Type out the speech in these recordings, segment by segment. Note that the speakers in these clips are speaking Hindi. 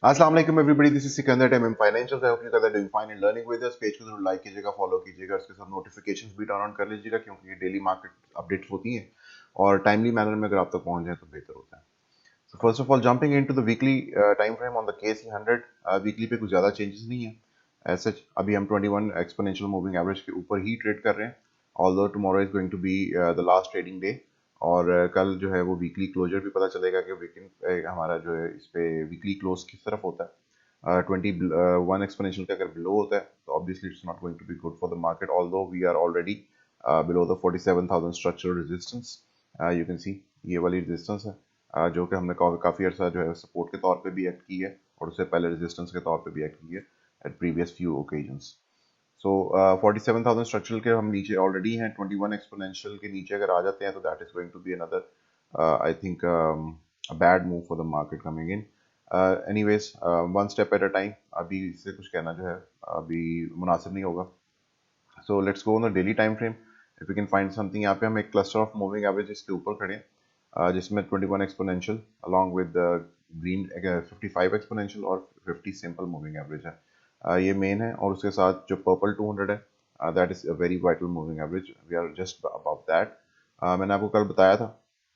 अस्सलाम वालेकुम everybody, this is Sikandar time financial. I hope you guys are doing fine and learning with us. Page को जरूर लाइक कीजिएगा, फॉलो कीजिएगा, उसके साथ नोटिफिकेशंस भी टर्न ऑन कर लीजिएगा क्योंकि ये डेली मार्केट अपडेट्स होती हैं और टाइमली मैनर में अगर आप तक पहुंच जाए तो बेहतर होता है। So first of all jumping into the weekly time frame on the KC 100। Weekly पे कुछ ज़्यादा चेंजेस नहीं है एज सच। अभी हम 21 एक्सपोनेंशियल मूविंग एवरेज के ऊपर ही ट्रेड कर रहे हैं, although tomorrow is going to be the last trading day. और कल जो है वो वीकली क्लोजर भी पता चलेगा कि वीकेंड हमारा जो है इस पे वीकली क्लोज किस तरफ होता है। 21 एक्सपोनेंशियल का अगर बिलो होता है तो obviously it's not going to be good for the market, although we are already below the 47,000 structural resistance. You can see ये वाली रेजिस्टेंस है जो कि हमने काफ़ी अर्सा जो है सपोर्ट के तौर पे भी एक्ट की है और उससे पहले रेजिस्टेंस के तौर पे भी एक्ट की है एट प्रीवियस फ्यू ओकेजन्स। सो 47,000 स्ट्रक्चरल के हम नीचे ऑलरेडी हैं। 21 एक्सपोनेंशियल के नीचे अगर आ जाते हैं तो that is going to be another I think a bad move for the market coming in. Anyways, one step at a time, अभी इससे कुछ कहना जो है अभी मुनासिब नहीं होगा। So let's go on the daily time frame. If we can find something, यहाँ पे हम एक cluster of moving averages के ऊपर खड़े हैं जिसमें 21 exponential along with the green 55 exponential और 50 simple moving average है। ये मेन है और उसके साथ जो पर्पल 200 है that is a very vital moving average, we are just about that. मैंने आपको कल बताया था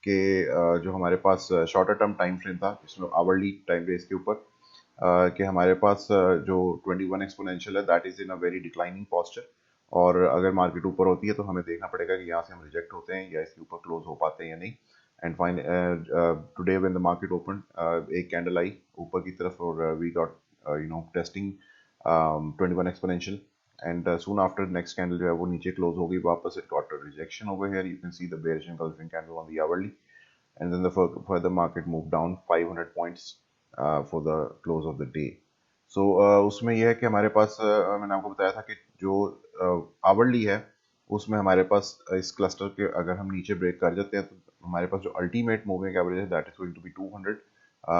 कि जो हमारे पास शॉर्टर टर्म टाइम फ्रेम था जिसमें आवरली टाइम बेस के ऊपर कि हमारे पास जो 21 एक्सपोनेंशियल है that is in a very declining posture और अगर मार्केट ऊपर होती है तो हमें देखना पड़ेगा कि यहाँ से हम रिजेक्ट होते हैं या इसके ऊपर क्लोज हो पाते हैं या नहीं। And fine today when the market open एक कैंडल आई ऊपर की तरफ और we got testing 21 exponential and soon after next candle जो है वो नीचे क्लोज हो गई वापस। It got a rejection over here, you can see the bearish engulfing candle on the hourly and then the further market moved down 500 points for the close of the day. So उसमें यह है कि हमारे पास मैंने आपको बताया था कि जो आवरली है उसमें हमारे पास इस क्लस्टर के अगर हम नीचे ब्रेक कर जाते हैं तो हमारे पास जो अल्टीमेट मूविंग एवरेज है that is going to be 200।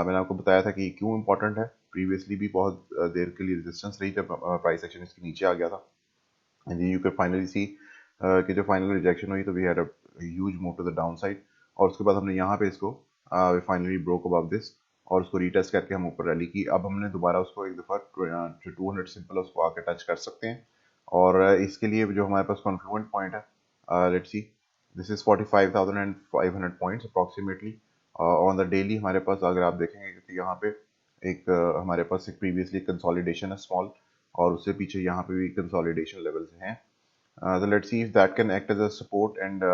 मैंने आपको बताया था कि क्यों इंपॉर्टेंट है, प्रीवियसली भी बहुत देर के लिए रेजिस्टेंस रही जब प्राइस एक्शन इसके नीचे आ गया था and you can finally see कि जो फाइनल रिजेक्शन हुई तो we had a huge move to the down side और उसके बाद हमने यहाँ पे इसको फाइनली ब्रोक अबव दिस और उसको रीटेस्ट करके हम ऊपर रैली की। अब हमने दोबारा उसको एक दफ़ा जो 200 सिंपल उसको आके टच कर सकते हैं और इसके लिए जो हमारे पास कॉन्फ्लुएंट पॉइंट है let's see this is 45,500 points approximately on the daily. हमारे पास अगर आप देखेंगे कि यहाँ पे एक हमारे पास एक प्रीवियसली कंसोलिडेशन है स्मॉल और उससे पीछे यहाँ पे भी कंसोलिडेशन लेवल्स हैं। So let's see if that can act as a support and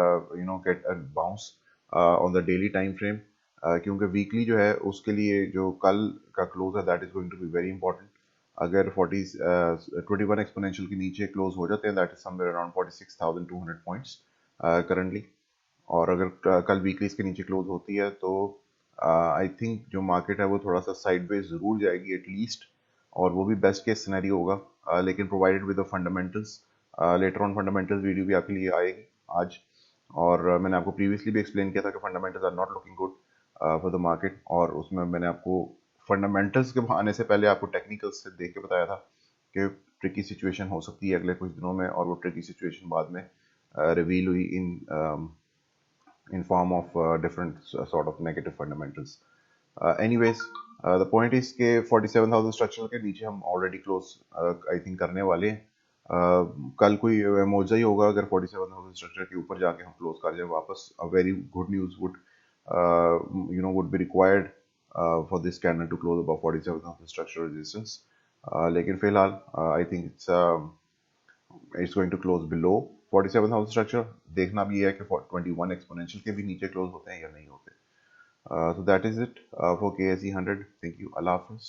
get a bounce on the daily time frame. क्योंकि वीकली जो है उसके लिए जो कल का क्लोज है that is going to be very important. अगर 21 एक्सपोनेंशियल के नीचे क्लोज हो जाते हैं that is somewhere around 46,200 points currently और अगर कल वीकली इसके नीचे क्लोज होती है तो आई थिंक जो मार्केट है वो थोड़ा सा साइडवेज ज़रूर जाएगी एटलीस्ट और वो भी बेस्ट केस सिनेरियो होगा लेकिन provided with the fundamentals. Later on fundamentals video भी आपके लिए आएगी आज और मैंने आपको प्रीवियसली भी एक्सप्लेन किया था कि fundamentals are not looking good for the market और उसमें मैंने आपको फंडामेंटल्स के आने से पहले आपको टेक्निकल्स से देख के बताया था कि ट्रिकी सिचुएशन हो सकती है अगले कुछ दिनों में और वो ट्रिकी सिचुएशन बाद में रिवील हुई in form of different sort of negative fundamentals. Anyways, the point is कि 47,000 स्ट्रक्चर के नीचे हम ऑलरेडी क्लोज आई थिंक करने वाले हैं। कल कोई मौजा ही होगा अगर 47,000 स्ट्रक्चर के ऊपर जाके हम क्लोज कर जाए वापस। A very good news would would be required for this candle to close about 47,000 structural resistance. लेकिन फिलहाल I think it's going to close below 47,000 structure. देखना भी है कि 21 एक्सपोनेंशियल के भी नीचे क्लोज होते हैं या नहीं होते। So that is it for KSE 100. Thank you. Allah Hafiz.